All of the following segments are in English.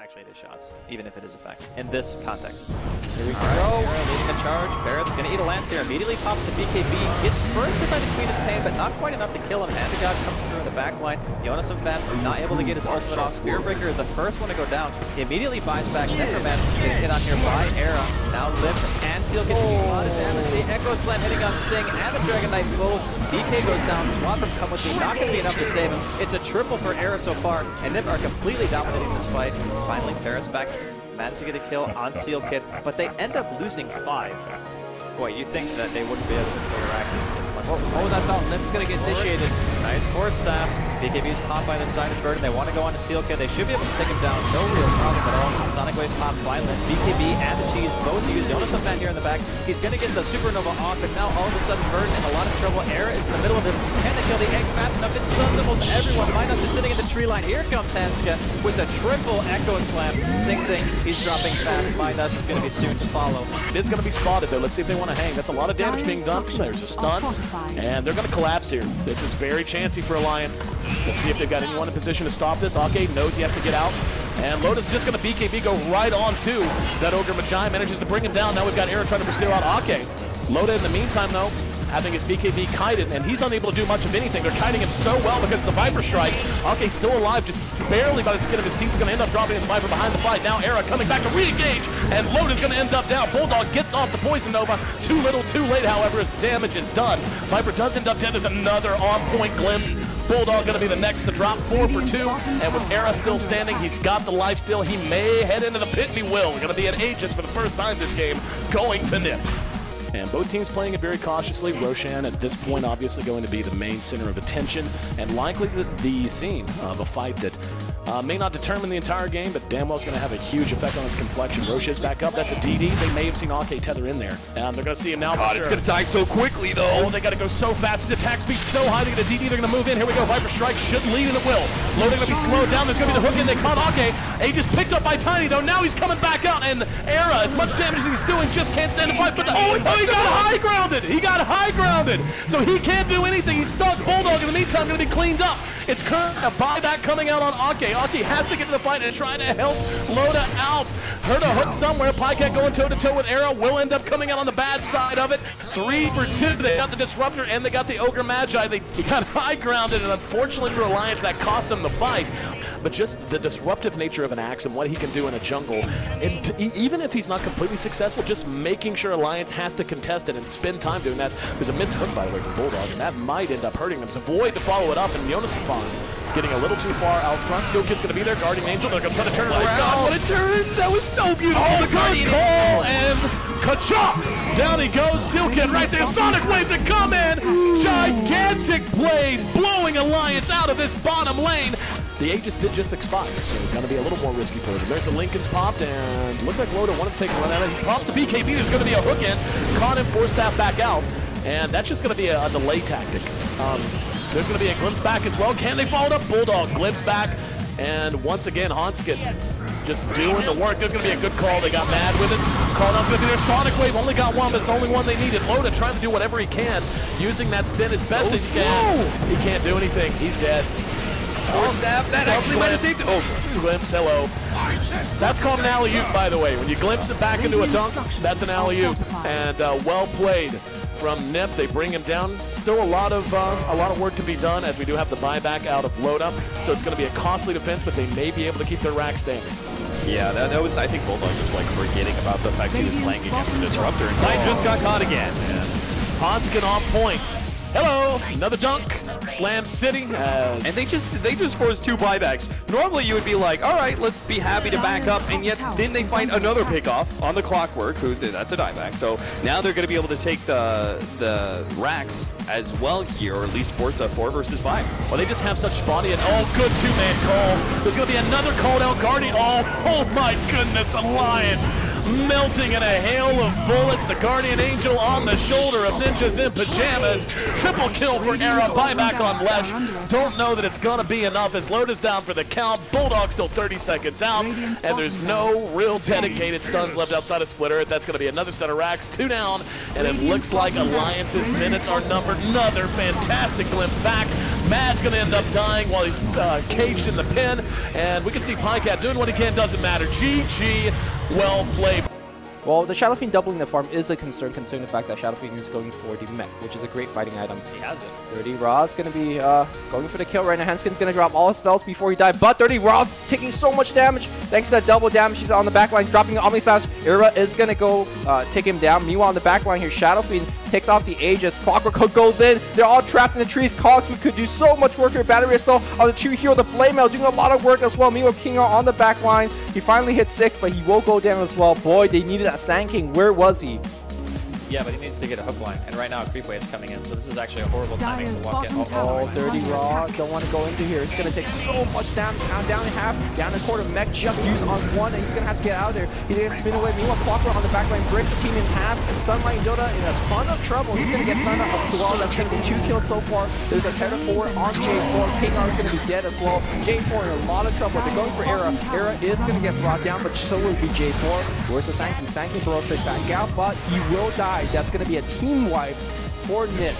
actually it is shots, even if it is a fact. In this context. Here we go, leading a charge. Paris gonna eat a lance here. Immediately pops to BKB. Gets bursted by the Queen of Pain, but not quite enough to kill him. Handegod comes through in the back line. Jonas and Fan not able to get his ultimate off. Spearbreaker is the first one to go down. He immediately buys back. Necroman getting hit on here by Era. Now Lift and Seal gets a lot of damage. The Echo Slam hitting on Sing and the Dragon Knight both. DK goes down. Swap from Come With Me. Not gonna be enough to save him. It's a triple for Era so far, and NiP are completely dominating this fight. Finally, Paris back, managed to get a kill on Seal Kid, but they end up losing 5. Boy, you think that they wouldn't be able to clear access unless... Oh, that belt. NiP's going to get initiated. Nice Force Staff. BKB is popped by the side of Burden. They want to go on to Seal Kid. They should be able to take him down. No real problem at all. Sonic Wave popped by Lynn. BKB and the Cheese both used. Jonas Fan here in the back. He's going to get the Supernova off, but now all of a sudden Burden in a lot of trouble. Era is in the middle of this. Can they kill the egg fast enough? It stuns almost everyone. Minus is sitting in the tree line. Here comes Hanska with a triple Echo Slam. Sing, he's dropping fast. Minus is going to be soon to follow. It is going to be spotted though. Let's see if they want to hang. That's a lot of damage being done. There's a stun, and they're going to collapse here. This is very chancy for Alliance. Let's see if they've got anyone in position to stop this. Ake knows he has to get out, and Loda's just going to BKB go right on to that Ogre Magi. Manages to bring him down. Now we've got Aaron trying to pursue out Ake. Loda in the meantime though, having his BKB kited, and he's unable to do much of anything. They're kiting him so well because of the Viper Strike. Ake's still alive, just barely by the skin of his teeth. He's going to end up dropping the Viper behind the fight. Now Era coming back to re-engage, and Loda's going to end up down. Bulldog gets off the Poison Nova. Too little, too late, however, as damage is done. Viper does end up dead. There's another on-point glimpse. Bulldog going to be the next to drop 4 for 2, and with Era still standing, he's got the life steal. He may head into the pit, and he will. Going to be an Aegis for the first time this game, going to NiP. And both teams playing it very cautiously. Roshan at this point obviously going to be the main center of attention and likely the scene of a fight that may not determine the entire game, but damn well is going to have a huge effect on its complexion. Roshan's back up. That's a DD. They may have seen Ake tether in there. And they're going to see him now. God, it's going to die so quickly, though. Oh, they got to go so fast. His attack speed so high. They get a DD. They're going to move in. Here we go. Viper Strike should lead, and it will. Loading going to be slowed down. There's going to be the hook in. They caught Ake. Aegis picked up by Tiny, though. Now he's coming back out, and Era, as much damage as he's doing, just can't stand the fight. But he got high grounded. He got high grounded. So he can't do anything. He's stuck. Bulldog, in the meantime, going to be cleaned up. It's current a buyback coming out on Ake. Ake has to get to the fight and try to help Loda out. Heard a hook somewhere. Pycat going toe-to-toe with Era. Will end up coming out on the bad side of it. 3 for 2. They got the Disruptor and they got the Ogre Magi. He got high grounded, and unfortunately for Alliance, that cost them the fight. But just the disruptive nature of an Axe and what he can do in a jungle, and even if he's not completely successful, just making sure Alliance has to contest it and spend time doing that. There's a missed hook, by the way, from Bulldog, and that might end up hurting him. It's a Void to follow it up, and Jonas getting a little too far out front. Seal Kid's going to be there. Guardian Angel, they're going to try to turn it around. God, what a turn! That was so beautiful! Oh, the good call, and ka-chop! Down he goes. Seal Kid right there. Sonic Wave to come in. Gigantic plays, blowing Alliance out of this bottom lane. The Aegis did just expire, so it's going to be a little more risky for them. There's the Lincoln's popped, and looked like Loda wanted to take a run at it. He pops the BKB. There's going to be a hook in. Caught him, Force Staff back out, and that's just going to be a delay tactic. There's going to be a glimpse back as well. Can they follow it up? Bulldog glimpse back, and once again, Hanskin just doing the work. There's going to be a good call. They got mad with it. Called out's going to be there. Sonic Wave only got one, but it's the only one they needed. Loda trying to do whatever he can, using that spin as best as he can. He can't do anything. He's dead. Force Staff, that actually might have saved it. Oh, glimpse, hello. That's called an alley-oop, by the way. When you glimpse it back into a dunk, that's an alley-oop. And well played from NiP. They bring him down. Still a lot of work to be done, as we do have the buyback out of Loda. So it's going to be a costly defense, but they may be able to keep their rack standing. Yeah, that was, I think, Bulldog just like forgetting about the fact he was playing against the Disruptor, and Knight just got caught again. Hanskin on point. Hello, another dunk. Slam City. And they just forced 2 buybacks. Normally you would be like, all right, let's be happy to back up, and yet then they find another pickoff on the Clockwork, that's a dieback. So now they're going to be able to take the racks as well here, or at least force a 4 versus 5. Well, they just have such body, and good 2-man call. There's going to be another call down Guardian. Oh my goodness, Alliance. melting in a hail of bullets. The Guardian Angel on the shoulder of Ninjas in Pajamas. Triple kill for Era. Buyback on Lesh. Don't know that it's going to be enough as Load is down for the count. Bulldog still 30 seconds out, and there's no real dedicated stuns left outside of Splitter. That's going to be another set of racks. 2 down, and it looks like Alliance's minutes are numbered. Another fantastic glimpse back. Mad's going to end up dying while he's caged in the pin, and we can see Pycat doing what he can. Doesn't matter. GG, well played. Well, the Shadow Fiend doubling the farm is a concern, considering the fact that Shadow Fiend is going for the mech, which is a great fighting item. He has it. Dirty Raw's going to be going for the kill right now. Hanskin's going to drop all his spells before he dies, but Dirty Raw's taking so much damage thanks to that double damage. He's on the back line, dropping Omni Slash. Era is going to go take him down. Meanwhile, on the back line here, Shadow Fiend takes off the Aegis. Clockwork goes in. They're all trapped in the trees. Cogs, we could do so much work here. Battery Assault on the 2 hero. The Flame Mail doing a lot of work as well. Meanwhile, King on the back line. He finally hit 6, but he will go down as well. Boy, they needed a Sand King. Where was he? Yeah, but he needs to get a hook line, and right now a creep wave's coming in, so this is actually a horrible timing to walk in. Oh, Dirty Raw, don't want to go into here. It's going to take so much damage. Down in half, down a quarter. Mech just used on 1, and he's going to have to get out of there. He's going to spin away. Meanwhile, Clockwork on the back line breaks the team in half. Sunlight and Dota in a ton of trouble. He's going to get stunned up as well. That's going to be 2 kills so far. There's a Terra 4 on J4. Pingar is going to be dead as well. J4 in a lot of trouble. They're going for Era. Era is going to get brought down, but so will be J4. Where's the Sand King? Sand King throws straight back out, but he will die. That's going to be a team wipe for NiP.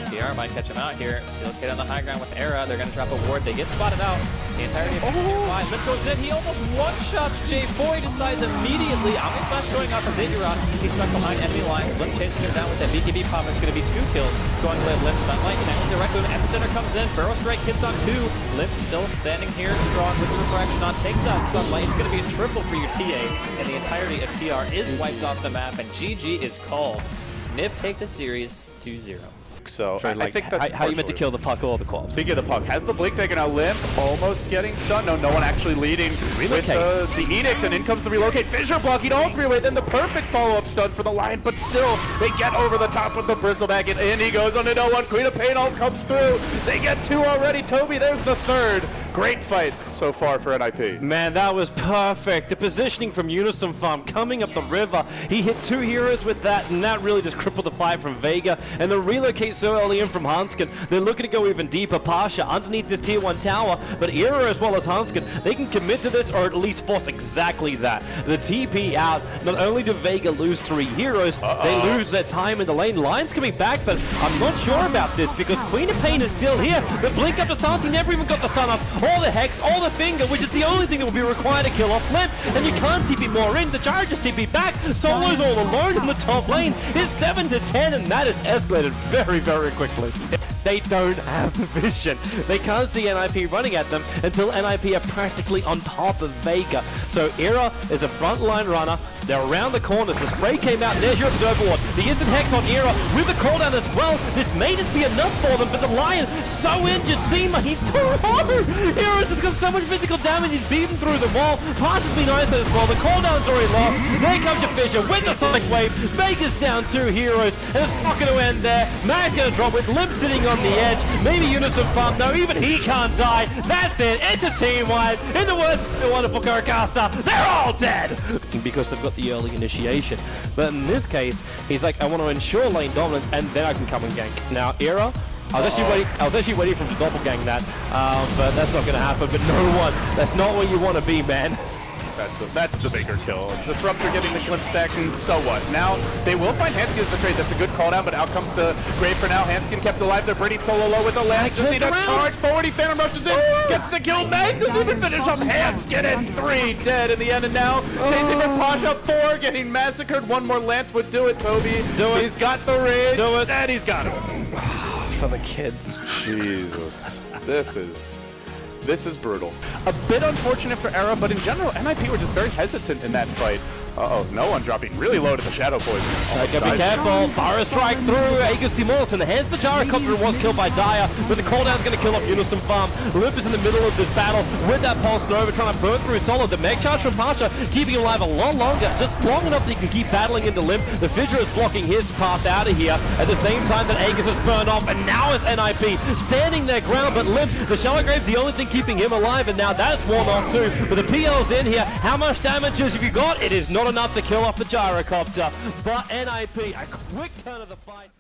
PR might catch him out here. Seal Kid on the high ground with Era. They're going to drop a ward. They get spotted out. The entirety of Tier 5. Lip goes in. He almost one-shots J4. He just dies immediately. Omni Slash going off of Vidyaron. He's stuck behind enemy lines. Lip chasing him down with that BKB pop. It's going to be 2 kills. Going to Lip. Sunlight channeling directly when Epicenter comes in. Burrow Strike hits on 2. Lip still standing here strong with the refraction on. Takes out Sunlight. It's going to be a triple for your TA. And the entirety of PR is wiped off the map. And GG is called. NiP take the series 2-0. So I think that's how you meant to kill the puck all the calls. Speaking of the puck, has the Blink taken a limp? Almost getting stunned. No one actually leading with the Edict, and in comes the Relocate. Fissure blocking all 3 away, then the perfect follow-up stun for the Lion, but still, they get over the top with the Bristleback, and in he goes on to no one. Queen of Pain all comes through. They get 2 already. Toby, there's the 3rd. Great fight so far for NiP. Man, that was perfect. The positioning from Unison Farm coming up the river. He hit 2 heroes with that, and that really just crippled the fight from Vega. And the relocate so early in from Hanskin. They're looking to go even deeper. Pasha underneath this tier 1 tower, but Era as well as Hanskin, they can commit to this or at least force exactly that. The TP out, not only do Vega lose 3 heroes, they lose their time in the lane. Lion's coming back, but I'm not sure about this because Queen of Pain is still here. The blink up to stance, he never even got the stun up. All the Hex, all the Finger, which is the only thing that will be required to kill off Limp, and you can't TP more in. The charges TP back. Solo's all alone in the top lane. It's 7 to 10, and that is escalated very, very quickly. They don't have the vision. They can't see NiP running at them until NiP are practically on top of Vega. So Era is a frontline runner. They're around the corners. The spray came out. There's your Observer Ward. The instant Hex on Era with the cooldown as well. This may just be enough for them, but the Lion so injured. Seema, he's too low. Era's just got so much physical damage. He's beaten through the wall. Pass has been nice as well. The cooldown's already lost. There comes your Fissure with the Sonic Wave. Vega's down 2 heroes, and it's not going to end there. Mag's going to drop with Limp sitting on the edge. Maybe Unison Farm. No, even he can't die. That's it. It's a team wipe. In the words of the wonderful Caracaster, they're all dead because they've got the early initiation. But in this case, he's like, I want to ensure lane dominance, and then I can come and gank. Now, Era, I was actually waiting for him to doppelgang that, but that's not going to happen. But no one, that's not where you want to be, man. That's the bigger kill. Disruptor getting the glimpse back, and so what? Now, they will find Hanskin as the trade. That's a good call down, but out comes the Grave for now. Hanskin kept alive. They're breeding solo low with the last. Just need a charge. 40. Phantom rushes in. Gets the kill. Mag doesn't even finish off Hanskin. It's 3 dead in the end, and now chasing for Pasha. 4 getting massacred. 1 more Lance would do it, Toby. Do it. He's got the raid. Do it. And he's got him. For the kids. Jesus. This is brutal. A bit unfortunate for Era, but in general, NiP were just very hesitant in that fight. Uh-oh, no one dropping really low to the Shadow Poison. Gotta be careful. Fire strike through. Aegis Morrison hands the gyrocopter and was killed by Dire, but the cooldown's gonna kill off Unison Farm. Limp is in the middle of this battle with that Pulse Nova trying to burn through Solo. The mech charge from Pasha keeping him alive a lot longer, just long enough that he can keep battling into Limp. The Fissure is blocking his path out of here at the same time that Aegis has burned off, and now it's NiP standing their ground, but Limp, the Shallow Grave's the only thing keeping him alive, and now that's worn off too. But the PL's in here. How much damage have you got? It is not enough to kill off the gyrocopter, but NiP, a quick turn of the fight.